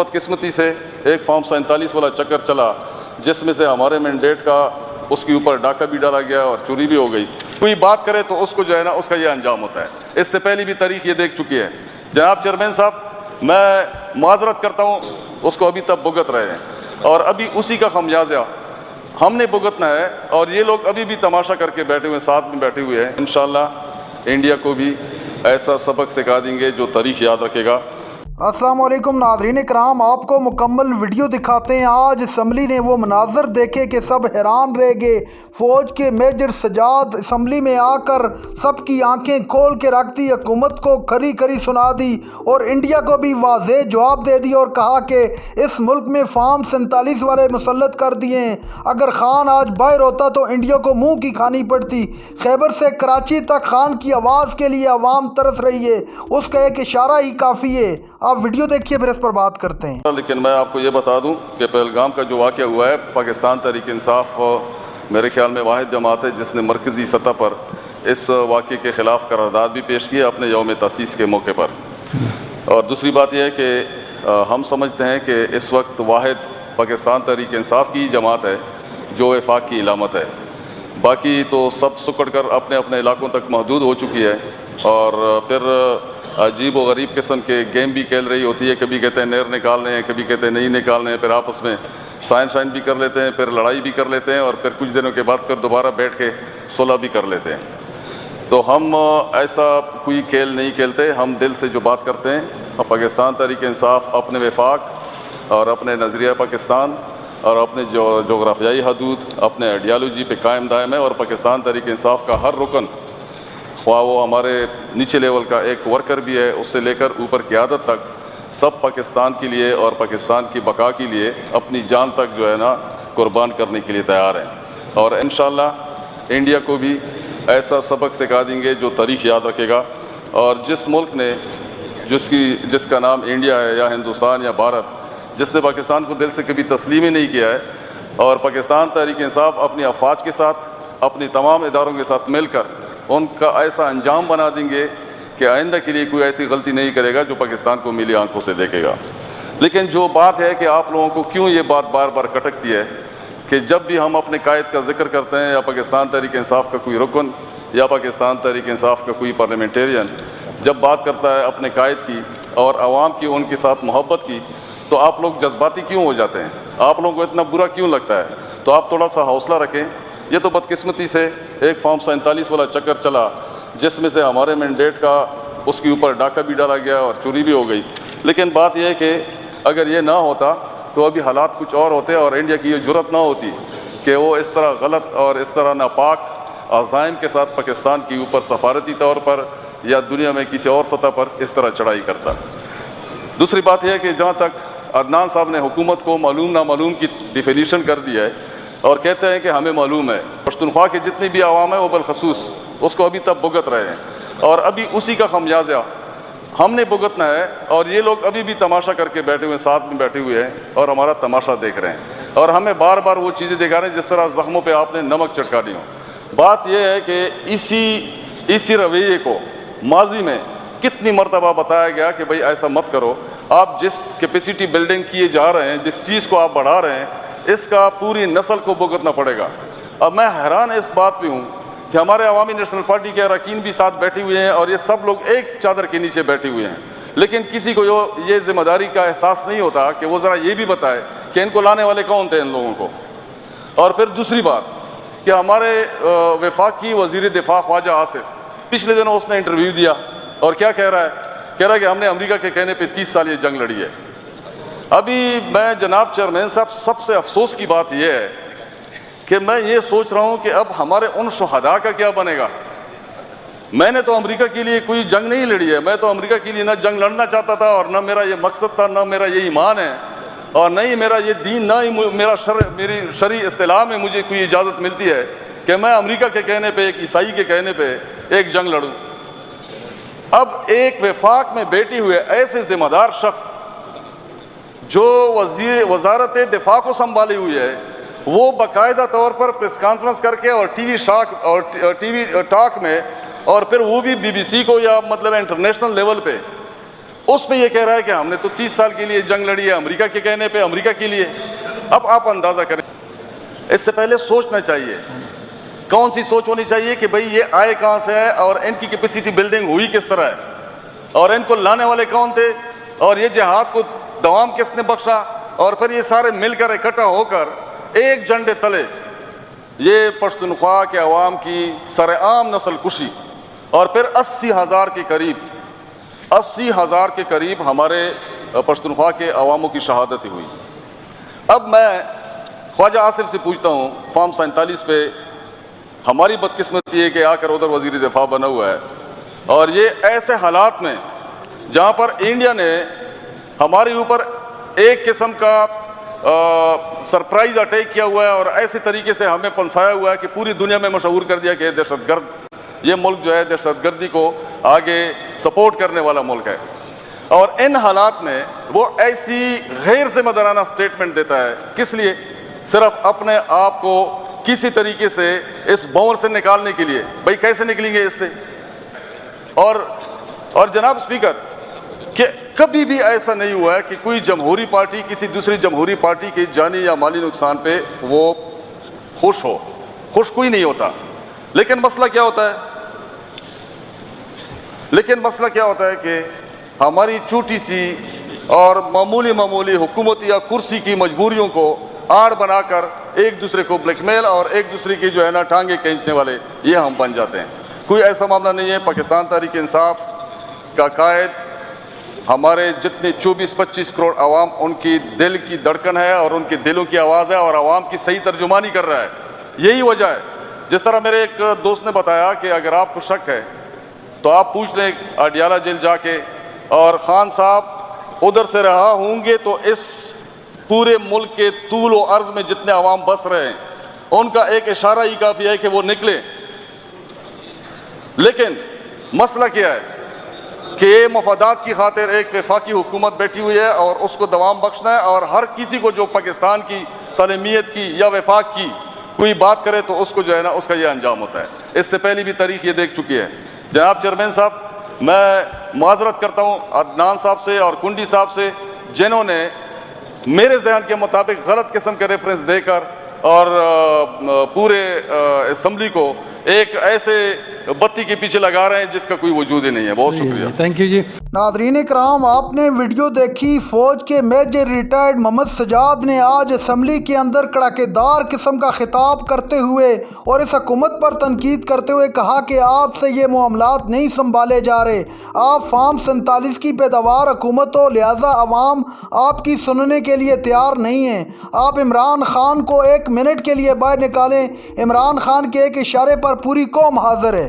بدقسمتی سے ایک فارم 47 والا چکر چلا جس میں سے ہمارے مینڈیٹ کا اس کے اوپر ڈاکہ بھی ڈالا گیا اور چوری بھی ہو گئی. کوئی بات کرے تو اس کو جو ہے نا اس کا یہ انجام ہوتا ہے. اس سے پہلی بھی تاریخ یہ دیکھ چکی ہے. جناب چیئرمین صاحب میں معذرت کرتا ہوں, اس کو ابھی تک بھگت رہے ہیں اور ابھی اسی کا خمیازہ ہم نے بھگتنا ہے اور یہ لوگ ابھی بھی تماشا کر کے بیٹھے ہوئے ساتھ میں بیٹھے ہوئے ہیں. انشاءاللہ انڈیا کو بھی ایسا سبق سکھا دیں گے جو تاریخ یاد رکھے گا. السلام علیکم ناظرین کرام, آپ کو مکمل ویڈیو دکھاتے ہیں. آج اسمبلی نے وہ مناظر دیکھے کہ سب حیران رہ گئے. فوج کے میجر سجاد اسمبلی میں آ کر سب کی آنکھیں کھول کے رکھ دی, حکومت کو کھری کھری سنا دی اور انڈیا کو بھی واضح جواب دے دی اور کہا کہ اس ملک میں فارم 47 والے مسلط کر دیے ہیں. اگر خان آج باہر ہوتا تو انڈیا کو منہ کی کھانی پڑتی. خیبر سے کراچی تک خان کی آواز کے لیے عوام ترس رہی ہے, اس کا ایک اشارہ ہی کافی ہے. آپ ویڈیو دیکھیے پھر اس پر بات کرتے ہیں. لیکن میں آپ کو یہ بتا دوں کہ پہلگام کا جو واقعہ ہوا ہے, پاکستان تحریک انصاف میرے خیال میں واحد جماعت ہے جس نے مرکزی سطح پر اس واقعے کے خلاف قرارداد بھی پیش کی اپنے یوم تاسیس کے موقع پر. اور دوسری بات یہ ہے کہ ہم سمجھتے ہیں کہ اس وقت واحد پاکستان تحریک انصاف کی جماعت ہے جو وفاق کی علامت ہے. باقی تو سب سکڑ کر اپنے اپنے علاقوں تک محدود ہو چکی ہے اور پھر عجیب و غریب قسم کے گیم بھی کھیل رہی ہوتی ہے. کبھی کہتے ہیں نیر نکالنے ہیں, کبھی کہتے ہیں نہیں نکالنے ہیں, پھر آپس میں سائن بھی کر لیتے ہیں, پھر لڑائی بھی کر لیتے ہیں اور پھر کچھ دنوں کے بعد پھر دوبارہ بیٹھ کے صلح بھی کر لیتے ہیں. تو ہم ایسا کوئی کھیل نہیں کھیلتے. ہم دل سے جو بات کرتے ہیں, پاکستان تحریک انصاف اپنے وفاق اور اپنے نظریہ پاکستان اور اپنے جغرافیائی حدود, اپنے آئیڈیالوجی پہ قائم دائم ہے. اور پاکستان تحریک انصاف کا ہر رکن, خواہ وہ ہمارے نیچے لیول کا ایک ورکر بھی ہے اس سے لے کر اوپر قیادت تک, سب پاکستان کے لیے اور پاکستان کی بقا کے لیے اپنی جان تک جو ہے نا قربان کرنے کے لیے تیار ہیں. اور انشاءاللہ انڈیا کو بھی ایسا سبق سکھا دیں گے جو تاریخ یاد رکھے گا. اور جس ملک نے جس کا نام انڈیا ہے یا ہندوستان یا بھارت, جس نے پاکستان کو دل سے کبھی تسلیم ہی نہیں کیا ہے, اور پاکستان تحریک انصاف اپنی افواج کے ساتھ اپنی تمام اداروں کے ساتھ مل کر ان کا ایسا انجام بنا دیں گے کہ آئندہ کے لیے کوئی ایسی غلطی نہیں کرے گا جو پاکستان کو میلی آنکھوں سے دیکھے گا. لیکن جو بات ہے کہ آپ لوگوں کو کیوں یہ بات بار بار کھٹکتی ہے کہ جب بھی ہم اپنے قائد کا ذکر کرتے ہیں یا پاکستان تحریک انصاف کا کوئی رکن یا پاکستان تحریک انصاف کا کوئی پارلیمنٹیرین جب بات کرتا ہے اپنے قائد کی اور عوام کی ان کے ساتھ محبت کی, تو آپ لوگ جذباتی کیوں ہو جاتے ہیں؟ آپ لوگوں کو اتنا برا کیوں لگتا ہے؟ تو آپ تھوڑا سا حوصلہ رکھیں. یہ تو بدقسمتی سے ایک فارم 47 والا چکر چلا جس میں سے ہمارے مینڈیٹ کا اس کے اوپر ڈاکہ بھی ڈالا گیا اور چوری بھی ہو گئی. لیکن بات یہ ہے کہ اگر یہ نہ ہوتا تو ابھی حالات کچھ اور ہوتے اور انڈیا کی یہ جرأت نہ ہوتی کہ وہ اس طرح غلط اور اس طرح ناپاک عزائم کے ساتھ پاکستان کے اوپر سفارتی طور پر یا دنیا میں کسی اور سطح پر اس طرح چڑھائی کرتا. دوسری بات یہ ہے کہ جہاں تک عدنان صاحب نے حکومت کو معلوم نامعلوم کی ڈیفینیشن کر دی ہے اور کہتے ہیں کہ ہمیں معلوم ہے, پشتونخوا کے جتنی بھی عوام ہیں وہ بالخصوص اس کو ابھی تک بھگت رہے ہیں اور ابھی اسی کا خمیازہ ہم نے بھگتنا ہے. اور یہ لوگ ابھی بھی تماشا کر کے بیٹھے ہوئے ساتھ میں بیٹھے ہوئے ہیں اور ہمارا تماشا دیکھ رہے ہیں اور ہمیں بار بار وہ چیزیں دکھا رہے ہیں جس طرح زخموں پہ آپ نے نمک چھڑکا دی ہو. بات یہ ہے کہ اسی رویے کو ماضی میں کتنی مرتبہ بتایا گیا کہ بھئی ایسا مت کرو. آپ جس کیپیسٹی بلڈنگ کیے جا رہے ہیں, جس چیز کو آپ بڑھا رہے ہیں, اس کا پوری نسل کو بھگتنا پڑے گا. اب میں حیران اس بات پہ ہوں کہ ہمارے عوامی نیشنل پارٹی کے اراکین بھی ساتھ بیٹھے ہوئے ہیں اور یہ سب لوگ ایک چادر کے نیچے بیٹھے ہوئے ہیں, لیکن کسی کو یہ ذمہ داری کا احساس نہیں ہوتا کہ وہ ذرا یہ بھی بتائے کہ ان کو لانے والے کون تھے ان لوگوں کو. اور پھر دوسری بات کہ ہمارے وفاقی وزیر دفاع خواجہ آصف پچھلے دنوں اس نے انٹرویو دیا اور کیا کہہ رہا ہے کہ ہم نے امریکہ کے کہنے پہ 30 سال یہ جنگ لڑی ہے. ابھی میں جناب چیئرمین صاحب سب سے افسوس کی بات یہ ہے کہ میں یہ سوچ رہا ہوں کہ اب ہمارے ان شہداء کا کیا بنے گا. میں نے تو امریکہ کے لیے کوئی جنگ نہیں لڑی ہے, میں تو امریکہ کے لیے نہ جنگ لڑنا چاہتا تھا اور نہ میرا یہ مقصد تھا, نہ میرا یہ ایمان ہے اور نہ ہی میرا یہ دین, نہ ہی میری شرعی اصطلاح میں مجھے کوئی اجازت ملتی ہے کہ میں امریکہ کے کہنے پہ, ایک عیسائی کے کہنے پہ ایک جنگ لڑوں. اب ایک وفاق میں بیٹھے ہوئے ایسے ذمہ دار شخص جو وزارت دفاع کو سنبھالی ہوئی ہے, وہ باقاعدہ طور پر پریس کانفرنس کر کے اور ٹی وی ٹاک میں, اور پھر وہ بھی BBC کو یا مطلب انٹرنیشنل لیول پہ اس پہ یہ کہہ رہا ہے کہ ہم نے تو 30 سال کے لیے جنگ لڑی ہے امریکہ کے کہنے پہ، امریکہ کے لیے۔ اب آپ اندازہ کریں، اس سے پہلے سوچنا چاہیے، کون سی سوچ ہونی چاہیے کہ بھئی یہ آئے کہاں سے ہے اور ان کی کیپیسٹی بلڈنگ ہوئی کس طرح ہے، اور ان کو لانے والے کون تھے، اور یہ جہاد کو دوام کس نے بخشا، اور پھر یہ سارے مل کر اکٹھا ہو کر ایک جھنڈے تلے یہ پشتونخوا کے عوام کی سرعام نسل کشی، اور پھر 80,000 کے قریب ہمارے پشتونخوا کے عواموں کی شہادت ہوئی۔ اب میں خواجہ آصف سے پوچھتا ہوں، فارم 47 پہ ہماری بدقسمتی ہے کہ آ کر ادھر وزیر دفاع بنا ہوا ہے، اور یہ ایسے حالات میں جہاں پر انڈیا نے ہمارے اوپر ایک قسم کا سرپرائز اٹیک کیا ہوا ہے، اور ایسے طریقے سے ہمیں پنسایا ہوا ہے کہ پوری دنیا میں مشہور کر دیا کہ دہشت گرد، یہ ملک جو ہے دہشت گردی کو آگے سپورٹ کرنے والا ملک ہے، اور ان حالات میں وہ ایسی غیر ذمہ دارانہ سٹیٹمنٹ دیتا ہے، کس لیے؟ صرف اپنے آپ کو کسی طریقے سے اس بھنور سے نکالنے کے لیے۔ بھئی کیسے نکلیں گے اس سے؟ اور جناب اسپیکر، کہ کبھی بھی ایسا نہیں ہوا ہے کہ کوئی جمہوری پارٹی کسی دوسری جمہوری پارٹی کے جانی یا مالی نقصان پہ وہ خوش ہو، خوش کوئی نہیں ہوتا، لیکن مسئلہ کیا ہوتا ہے کہ ہماری چھوٹی سی اور معمولی حکومت یا کرسی کی مجبوریوں کو آڑ بنا کر ایک دوسرے کو بلیک میل اور ایک دوسرے کی جو ہے نا ٹانگیں کھینچنے والے یہ ہم بن جاتے ہیں۔ کوئی ایسا معاملہ نہیں ہے۔ پاکستان تحریک انصاف کا قائد ہمارے جتنے 24-25 کروڑ عوام، ان کی دل کی دھڑکن ہے اور ان کے دلوں کی آواز ہے، اور عوام کی صحیح ترجمانی کر رہا ہے۔ یہی وجہ ہے، جس طرح میرے ایک دوست نے بتایا کہ اگر آپ کو شک ہے تو آپ پوچھ لیں اڈیالہ جیل جا کے، اور خان صاحب ادھر سے رہا ہوں گے تو اس پورے ملک کے طول و عرض میں جتنے عوام بس رہے ہیں ان کا ایک اشارہ ہی کافی ہے کہ وہ نکلے۔ لیکن مسئلہ کیا ہے کہ مفادات کی خاطر ایک وفاقی حکومت بیٹھی ہوئی ہے اور اس کو دوام بخشنا ہے، اور ہر کسی کو جو پاکستان کی سالمیت کی یا وفاق کی کوئی بات کرے تو اس کو جو ہے نا اس کا یہ انجام ہوتا ہے۔ اس سے پہلی بھی تاریخ یہ دیکھ چکی ہے۔ جناب چیئرمین صاحب، میں معذرت کرتا ہوں عدنان صاحب سے اور کنڈی صاحب سے، جنہوں نے میرے ذہن کے مطابق غلط قسم کے ریفرنس دے کر اور پورے اسمبلی کو ایک ایسے بتی کے پیچھے لگا رہے ہیں جس کا کوئی وجود ہی نہیں ہے۔ بہت شکریہ۔ تھینک یو جی۔ ناظرین کرام، آپ نے ویڈیو دیکھی، فوج کے میجر ریٹائرڈ محمد سجاد نے آج اسمبلی کے اندر کڑاکے دار قسم کا خطاب کرتے ہوئے اور اس حکومت پر تنقید کرتے ہوئے کہا کہ آپ سے یہ معاملات نہیں سنبھالے جا رہے، آپ فارم 47 کی پیداوار حکومت ہو، لہذا عوام آپ کی سننے کے لیے تیار نہیں ہیں۔ آپ عمران خان کو 1 منٹ کے لیے باہر نکالیں، عمران خان کے ایک اشارے پر پوری قوم حاضر ہے۔